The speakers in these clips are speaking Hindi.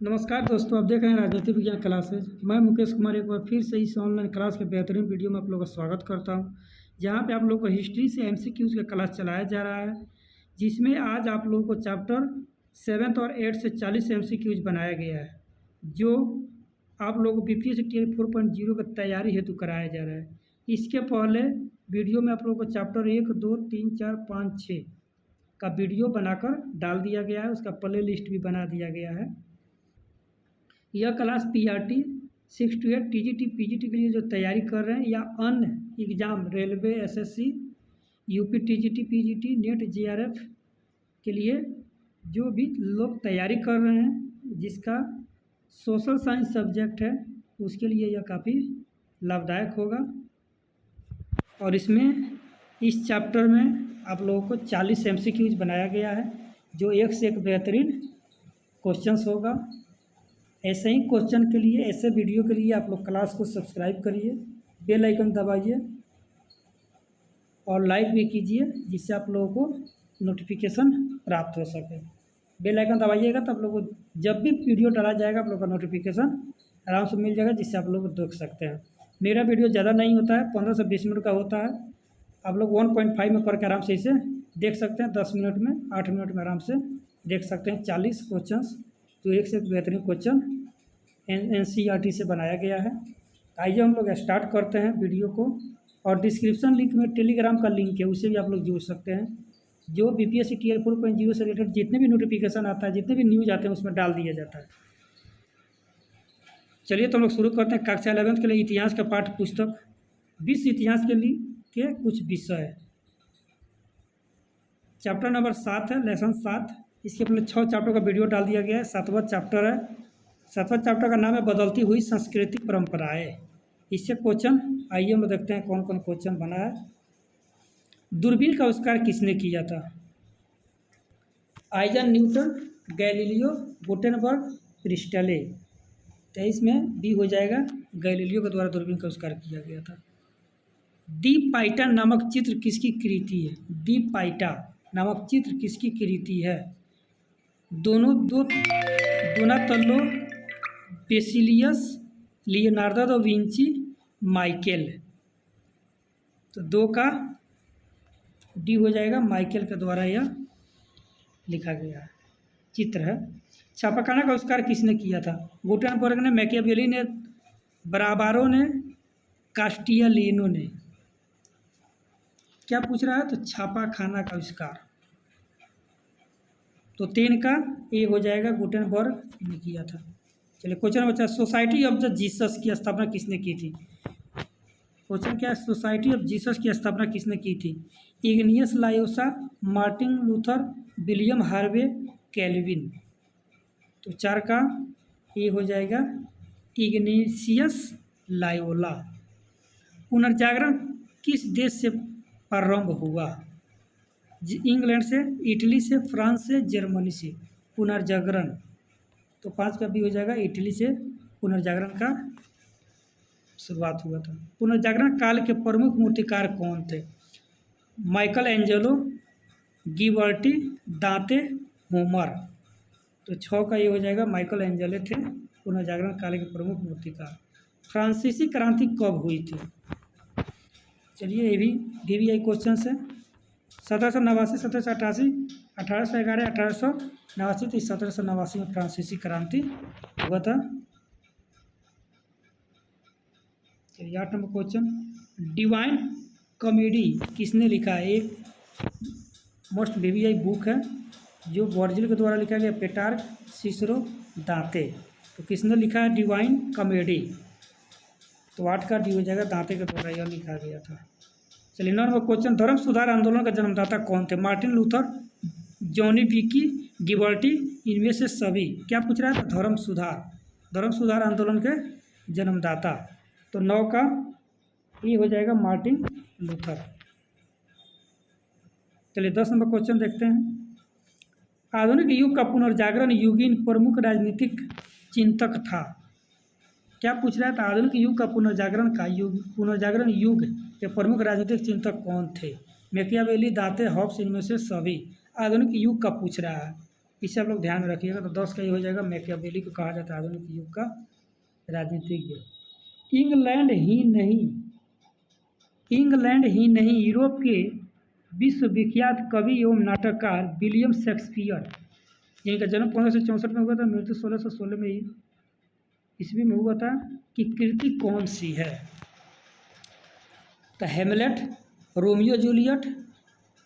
नमस्कार दोस्तों, आप देख रहे हैं राजनीति विज्ञान क्लासेज। मैं मुकेश कुमार एक बार फिर से इस ऑनलाइन क्लास के बेहतरीन वीडियो में आप लोगों का स्वागत करता हूं, जहां पे आप लोगों को हिस्ट्री से एमसीक्यूज़ का क्लास चलाया जा रहा है, जिसमें आज आप लोगों को चैप्टर 7 और 8 से 40 एमसीक्यूज़ बनाया गया है, जो आप लोगों को बीपीएससी टीयर 4.0 का तैयारी हेतु कराया जा रहा है। इसके पहले वीडियो में आप लोगों को चैप्टर 1, 2, 3, 4, 5, 6 का वीडियो बनाकर डाल दिया गया है, उसका प्ले लिस्ट भी बना दिया गया है। यह class PRT 6 to 8 TGT PGT के लिए जो तैयारी कर रहे हैं या अन्य exam railway, SSC, UP TGT PGT, net, JRF के लिए जो भी लोग तैयारी कर रहे हैं, जिसका सोशल साइंस सब्जेक्ट है, उसके लिए यह काफ़ी लाभदायक होगा। और इसमें इस चैप्टर में आप लोगों को 40 एमसीक्यूज बनाया गया है, जो एक से एक बेहतरीन क्वेश्चंस होगा। ऐसे ही क्वेश्चन के लिए, ऐसे वीडियो के लिए आप लोग क्लास को सब्सक्राइब करिए, बेल आइकन दबाइए और लाइक भी कीजिए, जिससे आप लोगों को नोटिफिकेशन प्राप्त हो सके। बेल आइकन दबाइएगा तो आप लोगों को जब भी वीडियो डाला जाएगा, आप लोगों का नोटिफिकेशन आराम से मिल जाएगा, जिससे आप लोग देख सकते हैं। मेरा वीडियो ज़्यादा नहीं होता है, 15 से 20 मिनट का होता है। आप लोग 1.5 में करके आराम से इसे देख सकते हैं। 10 मिनट में, 8 मिनट में आराम से देख सकते हैं। 40 क्वेश्चंस जो एक से एक बेहतरीन क्वेश्चन एनसीईआरटी से बनाया गया है। आइए हम लोग स्टार्ट करते हैं वीडियो को। और डिस्क्रिप्शन लिंक में टेलीग्राम का लिंक है, उससे भी आप लोग जुड़ सकते हैं। जो बीपीएससी टीयर 4.0 से रिलेटेड जितने भी नोटिफिकेशन आता है, जितने भी न्यूज़ आते हैं, उसमें डाल दिया जाता है। चलिए तो हम लोग शुरू करते हैं। कक्षा 11 के लिए इतिहास का पाठ्य पुस्तक, विश्व इतिहास के लिए के कुछ विषय। चैप्टर नंबर 7 है, लेसन 7। इसके अपने 6 चैप्टर का वीडियो डाल दिया गया है। 7वां चैप्टर है। 7वां चैप्टर का नाम है बदलती हुई सांस्कृतिक परंपराएं। इससे क्वेश्चन आइए हम देखते हैं कौन कौन क्वेश्चन बना है। दूरबीन का आविष्कार किसने किया था? Isaac Newton, Galileo, Gutenberg, Presley. 23 में बी हो जाएगा, गैलीलियो के द्वारा दूरबीन का आविष्कार किया गया था। दी पाइटा नामक चित्र किसकी कृति है? दी पाइटा नामक चित्र किसकी कृति है? डोनातेल्लो, बेसिलियस, लियोनार्डो दा विंची, माइकेल। तो 2 का डी हो जाएगा, माइकेल के द्वारा यह लिखा गया है, चित्र है। छापाखाना का आविष्कार किसने किया था? गुटेनबर्ग ने, मैकियावेली ने, बराबारो ने, कास्टियालिनो ने। क्या पूछ रहा है? तो छापाखाना का आविष्कार। तो 3 का ए हो जाएगा, गुटेनबर्ग ने किया था। चलिए क्वेश्चन बचा, सोसाइटी ऑफ द जीसस की स्थापना किसने की थी? क्वेश्चन क्या है? सोसाइटी ऑफ जीसस की स्थापना किसने की थी? Ignatius Loyola, Martin Luther, William Harvey, Calvin. तो 4 का ए हो जाएगा, इग्नेशियस लायोला। पुनर्जागरण किस देश से प्रारंभ हुआ? इंग्लैंड से, इटली से, फ्रांस से, जर्मनी से। पुनर्जागरण तो 5 का भी हो जाएगा, इटली से पुनर्जागरण का शुरुआत हुआ था। पुनर्जागरण काल के प्रमुख मूर्तिकार कौन थे? माइकल एंजेलो, गिबर्टी, दांते, होमर। तो 6 का ये हो जाएगा, माइकल एंजेलो थे पुनर्जागरण काल के प्रमुख मूर्तिकार। फ्रांसीसी क्रांति कब हुई थी? चलिए ये भी DVI क्वेश्चन है। 1789, 1788, 1811, 1889। तो 1789 में फ्रांसीसी क्रांति हुआ था। चलिए 8 नंबर क्वेश्चन, डिवाइन कॉमेडी किसने लिखा है? एक मोस्ट DVI बुक है, जो वर्जिल के द्वारा लिखा गया, पेटार्क, सिसरो, दांते। तो किसने लिखा है डिवाइन कॉमेडी? तो 8 का डी हो जाएगा, दांते के द्वारा यह लिखा गया था। चलिए 9 नंबर क्वेश्चन, धर्म सुधार आंदोलन का जन्मदाता कौन थे? मार्टिन लूथर, जॉनी विकी, गिबर्टी, इनमें से सभी। क्या पूछ रहा है? तो धर्म सुधार आंदोलन के जन्मदाता। तो 9 का ये हो जाएगा, मार्टिन लूथर। चलिए 10 नंबर क्वेश्चन देखते हैं। आधुनिक युग का पुनर्जागरण युगीन प्रमुख राजनीतिक चिंतक था। क्या पूछ रहा है? तो आधुनिक युग का पुनर्जागरण युग के प्रमुख राजनीतिक चिंतक कौन थे? मैकियावेली, दांते, हॉब्स, इनमें से सभी। आधुनिक युग का पूछ रहा है। इसे आप लोग ध्यान में रखिएगा। तो 10 का ये हो जाएगा, मैकियावेली को कहा जाता है आधुनिक युग का राजनीतिज्ञ। इंग्लैंड ही नहीं यूरोप के विश्वविख्यात कवि एवं नाटककार विलियम शेक्सपियर, जिनका जन्म 1564 में हुआ था, मृत्यु 1616 में ही ईस्वी में हुआ था, कि कृति कौन सी है? तो हेमलेट, रोमियो जूलियट,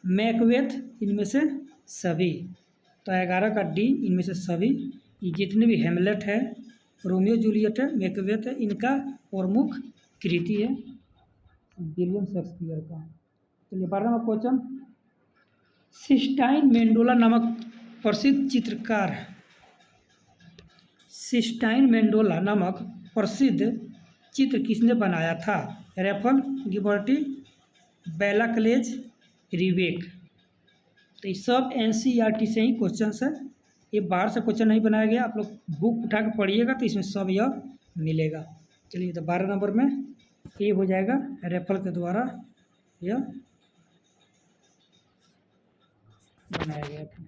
मैकबेथ, इनमें से सभी। तो 11 का डी, इनमें से सभी। ये जितने भी हेमलेट है, रोमियो जूलियट है, मैकबेथ है, इनका प्रमुख कृति है विलियम शेक्सपियर का। चलिए 12 नंबर क्वेश्चन, सिस्टाइन मेंडोला नामक प्रसिद्ध चित्रकार, सिस्टाइन मेंडोला नामक प्रसिद्ध चित्र किसने बनाया था? रैफल, गिबर्टी, बेलाक्लेज, रिबेक। तो ये सब NCERT से ही क्वेश्चन है, ये बाहर से क्वेश्चन नहीं बनाया गया। आप लोग बुक उठा के पढ़िएगा तो इसमें सब यह मिलेगा। चलिए तो 12 नंबर में ये हो जाएगा, रैफल के द्वारा यह बनाया गया था।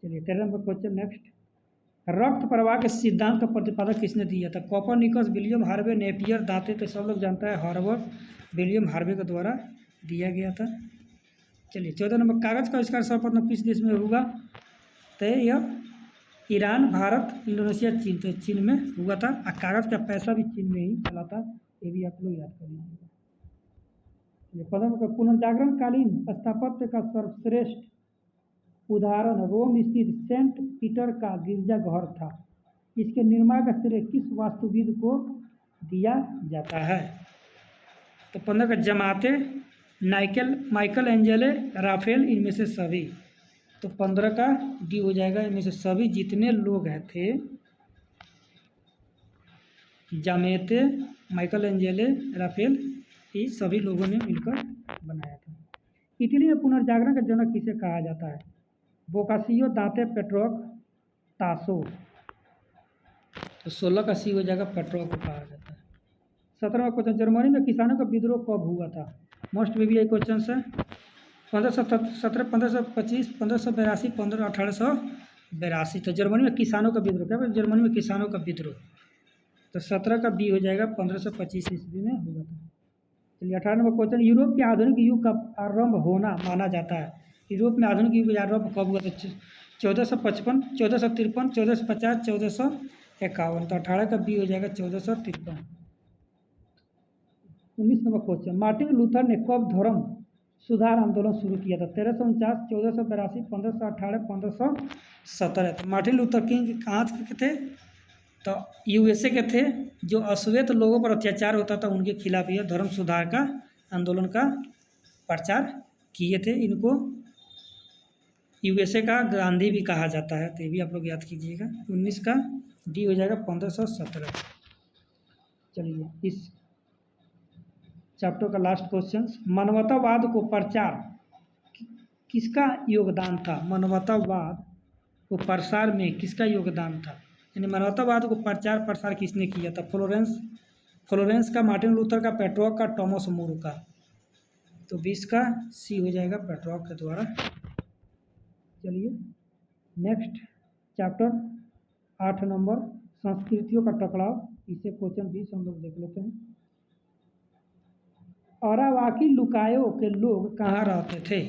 चलिए 13 नंबर क्वेश्चन नेक्स्ट, रक्त प्रवाह के सिद्धांत का प्रतिपादक किसने दिया था? कोपरनिकस, विलियम हार्वे, नेपियर, दांते। तो सब लोग जानता है हार्वर्ड, विलियम हार्वे के द्वारा दिया गया था। चलिए 14 नंबर, कागज़ का आविष्कार सर्वप्रथम किस देश में हुआ? तो यह ईरान, भारत, इंडोनेशिया, चीन। तो चीन में हुआ था। और कागज़ का पैसा भी चीन में ही चला था, ये भी आप लोग याद कर लीजिएगा। चलिए 15 नंबर, पुनर्जागरणकालीन स्थापत्य का सर्वश्रेष्ठ उदाहरण रोम स्थित सेंट पीटर का गिरजाघर था। इसके निर्माण का श्रेय किस वास्तुविद को दिया जाता है? तो 15 का जमाते, माइकल एंजेले, राफेल, इनमें से सभी। तो 15 का डी हो जाएगा, इनमें से सभी जितने लोग हैं थे, जामेते, माइकल एंजेले, राफेल, ये सभी लोगों ने मिलकर बनाया था। इटली में पुनर्जागरण का जनक किसे कहा जाता है? बोकासियो, दांते, पेट्रोक, तासो। तो 16 का सी हो जाएगा, पेट्रोक को कहा जाता है। 17वां क्वेश्चन, जर्मनी में किसानों का विद्रोह कब हुआ था? मोस्ट में भी यही क्वेश्चन है। 1517, 1525, 1582, 1882। तो जर्मनी में किसानों का विद्रोह, क्या जर्मनी में किसानों का विद्रोह। तो 17 का बी हो जाएगा, 1525 ईस्वी में हुआ था। चलिए 18 नंबर क्वेश्चन, यूरोप के आधुनिक युग का आरंभ होना माना जाता है। यूरोप में आधुनिक युग आरंभ कब हुआ था? 1455, 1453, 1450, 1451। तो 18 का बी हो जाएगा, 1453। 19 नंबर क्वेश्चन, मार्टिन लूथर ने कब धर्म सुधार आंदोलन शुरू किया था? 1349, 1482, 1518, 1517। तो मार्टिन लूथर किंग कहाँ के थे? तो USA के थे। जो अश्वेत लोगों पर अत्याचार होता था उनके खिलाफ यह धर्म सुधार का आंदोलन का प्रचार किए थे। इनको USA का गांधी भी कहा जाता है, तो ये भी आप लोग याद कीजिएगा। 19 का डी हो जाएगा, 1517। चलिए इस चैप्टर का लास्ट क्वेश्चन, मानवतावाद को प्रचार किसका योगदान था? मानवतावाद को प्रसार में किसका योगदान था? यानी मानवतावाद को प्रचार प्रसार किसने किया था? फ्लोरेंस का, मार्टिन लूथर का, पेट्रोक का, टॉमस मोर का। तो 20 का सी हो जाएगा, पेट्रोक के द्वारा। चलिए नेक्स्ट चैप्टर 8 नंबर, संस्कृतियों का टकराव। इसे क्वेश्चन 20 हम लोग देख लेते हैं। अरावाकी लुकायो के लोग कहाँ रहते थे?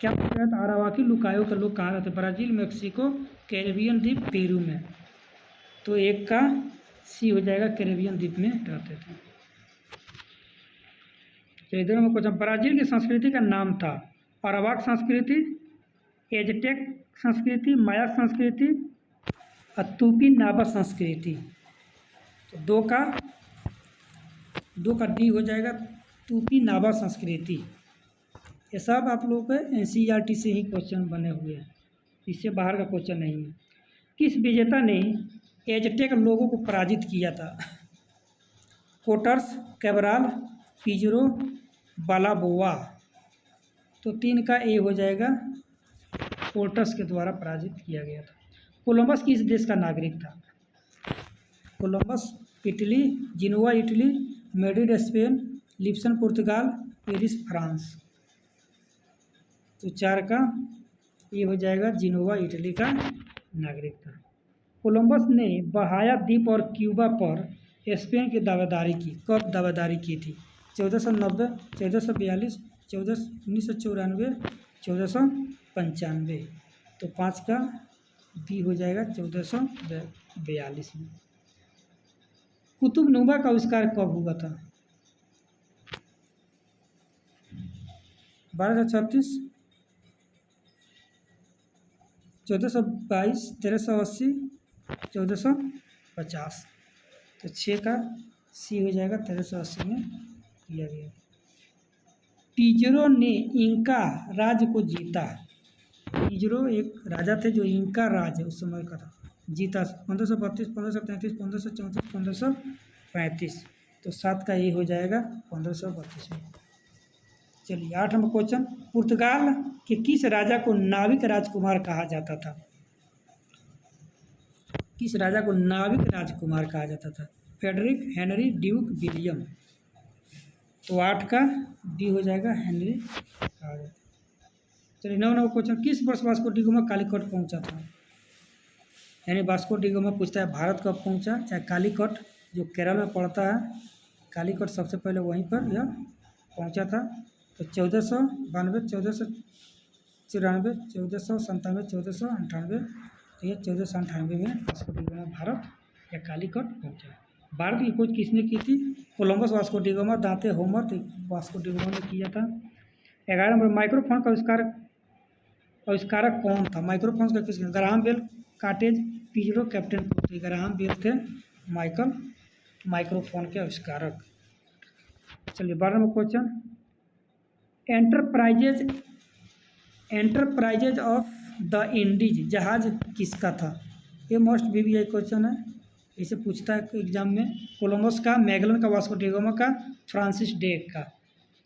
क्या पूछा था? अरावाकी लुकायो के लोग कहाँ रहते? ब्राज़ील, मेक्सिको, कैरेबियन द्वीप, पेरू में। तो एक का सी हो जाएगा, कैरेबियन द्वीप में रहते थे। चलिए इधर में क्वेश्चन, ब्राज़ील की संस्कृति का नाम था अरावाक संस्कृति, एजटेक संस्कृति, माया संस्कृति, तुपी नाबा संस्कृति। तो दो का डी हो जाएगा, तुपी नाबा संस्कृति। ये सब आप लोगों के NCERT से ही क्वेश्चन बने हुए हैं, इससे बाहर का क्वेश्चन नहीं है। किस विजेता ने एजटेक लोगों को पराजित किया था? कोटर्स, कैबराल, पिजरो, बालाबोआ। तो 3 का ए हो जाएगा, कोटर्स के द्वारा पराजित किया गया था। कोलंबस किस देश का नागरिक था? Columbus Italy, Genoa Italy, Madrid Spain, Lisbon पुर्तगाल, पेरिस फ्रांस। तो 4 का ये हो जाएगा जिनोवा इटली का नागरिक था। कोलंबस ने बहाया द्वीप और क्यूबा पर स्पेन की दावेदारी की। कब दावेदारी की थी? 1490, 1442, 1994, 1495। तो 5 का बी हो जाएगा 1442 में। कुतुबनुमा का आविष्कार कब हुआ था? 1236, 1422, 1380, 1450। तो 6 का सी हो जाएगा 1380 में किया गया। पिजरो ने इंका राज्य को जीता। पिजरो एक राजा थे जो इंका राज उस समय का था, जीता 1532, 1533, 1534, 1535। तो 7 का ये हो जाएगा 1532 में। चलिए 8 नंबर क्वेश्चन, पुर्तगाल के किस राजा को नाविक राजकुमार कहा जाता था? किस राजा को नाविक राजकुमार कहा जाता था? Frederick, Henry, duke, William. तो 8 का बी हो जाएगा हेनरी कहा जाता। चलिए 9 नंबर क्वेश्चन, किस वर्ष वास्को डी गामा कालीकट पहुंचा था? यानी वास्को डी गामा पूछता है भारत कब पहुंचा, चाहे कालीकट जो केरल में पड़ता है, कालीकट सबसे पहले वहीं पर यह पहुंचा था। तो 1492, 1494, 1497, 1498। तो ये 1498 में वास्को डी गामा भारत या कालीकट पहुंचा। भारत की खोज किसने की थी? कोलंबस, वास्को डी गामा, दांते, होमर। तो वास्को डी गामा ने किया था। 11 नंबर, माइक्रोफोन का आविष्कारक कौन था? माइक्रोफोन का किस? ग्राहम बेल, काटेज, पिजरो, कैप्टन कुक। तो ग्राहम बेल थे माइक्रोफोन के आविष्कारक। चलिए 12 number question, enterprises of the Indies जहाज किसका था? ये मोस्ट VVI क्वेश्चन है, इसे पूछता है एग्जाम में। कोलंबस का, मैगलन का, वास्को डी गामा का, फ्रांसिस ड्रेक का।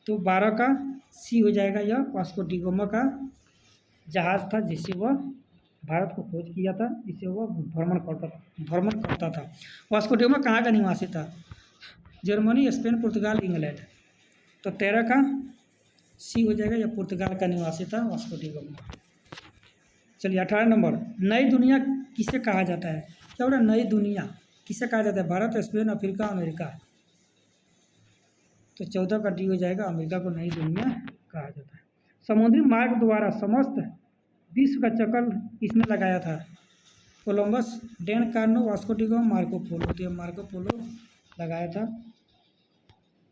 तो 12 का सी हो जाएगा, यह वास्को डी गामा का जहाज़ था जिससे वह भारत को खोज किया था, जिससे वह भ्रमण करता था। वास्को डी गामा कहाँ का निवासी था? जर्मनी, स्पेन, पुर्तगाल, इंग्लैंड। तो 13 का सी हो जाएगा, यह पुर्तगाल का निवासी था वास्को डी गामा। चलिए 18 नंबर, नई दुनिया किसे कहा जाता है? क्या बोला? नई दुनिया किसे कहा जाता है? Bharat, Spain, Africa, America. तो 14 का डी हो जाएगा, अमेरिका को नई दुनिया कहा जाता है। समुद्री मार्ग द्वारा समस्त विश्व का चक्कर किसने लगाया था? कोलंबस, डैन कार्नो, Vasco da Gama, Marco Polo. तो मार्को पोलो लगाया था।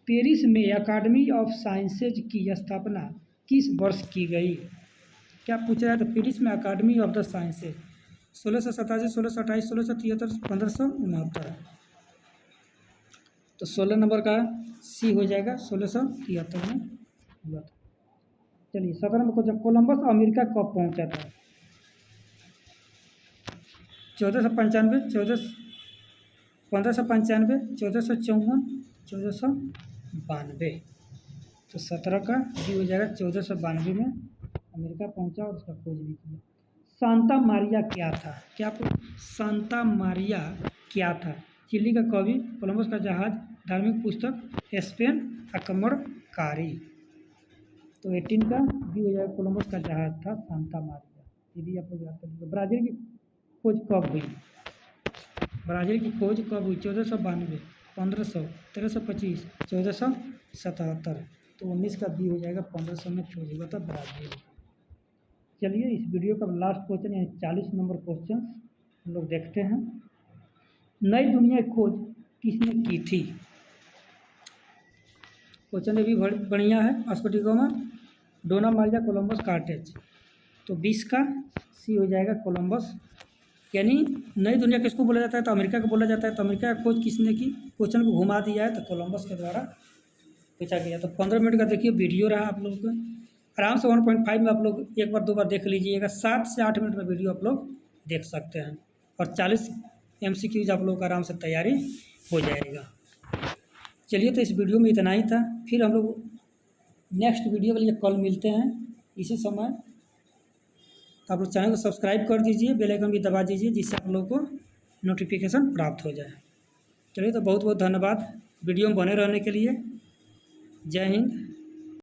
पेरिस में अकादमी ऑफ साइंसेज की स्थापना किस वर्ष की गई? क्या पूछा जाए? तो पेरिस में अकादमी ऑफ द साइंसेज 1687, 1628, 1673, 1569। तो 16 नंबर का सी हो जाएगा, 1673 में हुआ था। चलिए 17 नंबर क्वेश्चन, कोलंबस अमेरिका कब पहुंचा था? 1495, 1595, 1454, 1492। तो 17 का डी हो जाएगा, 1492 में अमेरिका पहुंचा और उसका खोज भी किया। सांता मारिया क्या था? क्या सांता मारिया क्या था? चिली का कवि, कोलंबस का जहाज, धार्मिक पुस्तक, स्पेन आक्रमणकारी। तो 18 का भी हो जाएगा, कोलंबस का जहाज था सांता मारिया। ये भी आप लोग याद कर लीजिए। ब्राज़ील की खोज कब हुई? ब्राज़ील की खोज कब हुई? 1492, 1500, 1325, 1477। तो 19 का बी हो जाएगा, 1500 में खोज हुआ था ब्राज़ील। चलिए इस वीडियो का लास्ट क्वेश्चन यानी 40 नंबर क्वेश्चन हम लोग देखते हैं। नई दुनिया की खोज किसने की थी? क्वेश्चन ये भी बढ़िया है। वास्को डी गामा, डोना मारिया, कोलंबस, कार्टेज। तो 20 का सी हो जाएगा, कोलंबस। यानी नई दुनिया किसको बोला जाता है? तो अमेरिका को बोला जाता है। तो अमेरिका का खोज किसने की? क्वेश्चन को घुमा दिया है, तो कोलंबस के द्वारा पूछा गया। तो 15 मिनट का देखिए वीडियो रहा, आप लोग को आराम से 1.5 में आप लोग एक बार 2 बार देख लीजिएगा। 7 से 8 मिनट में वीडियो आप लोग देख सकते हैं और 40 MCQs आप लोग का आराम से तैयारी हो जाएगा। चलिए तो इस वीडियो में इतना ही था। फिर हम लोग नेक्स्ट वीडियो के लिए कल मिलते हैं इसी समय। आप लोग चैनल को सब्सक्राइब कर दीजिए, बेल आइकन भी दबा दीजिए, जिससे आप लोग को नोटिफिकेशन प्राप्त हो जाए। चलिए तो बहुत बहुत धन्यवाद वीडियो में बने रहने के लिए। जय हिंद।